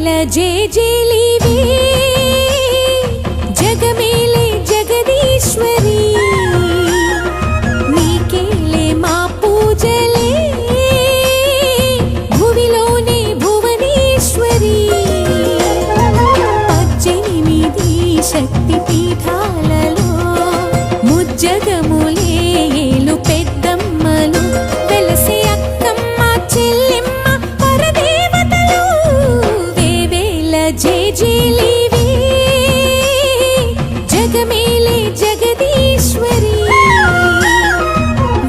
వేవేల జేజేలివే జగమేలే జగదీశ్వరి నీకేలే మా పూజలే భువిలోనే భువనేశ్వరి 18 శక్తి పీఠాలలో ముజ్జగములే ఏలు పెద్దమ్మలు వెలసే అక్కమ్మ చెల్లెమ్మ పరదేవతలు వేవేల జేజేలివే జగమేలే జగదీశ్వరి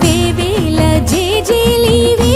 వేవేల జేజేలివే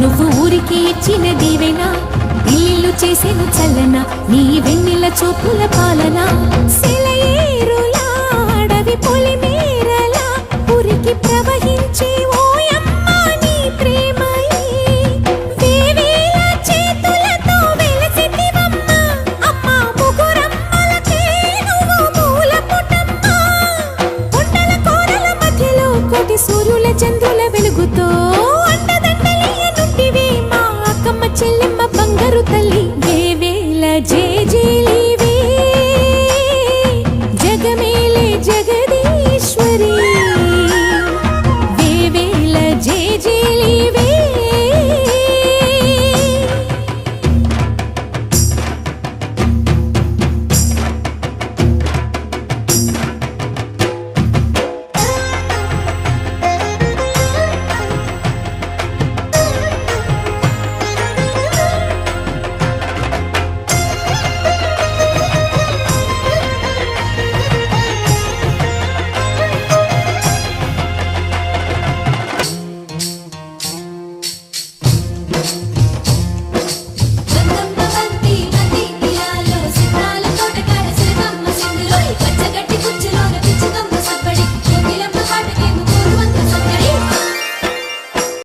నువ్వు ఊరికి ఇచ్చిన దీవెన ఇల్లు చేసేను చల్లన నీ వెన్నెల చూపుల పాలన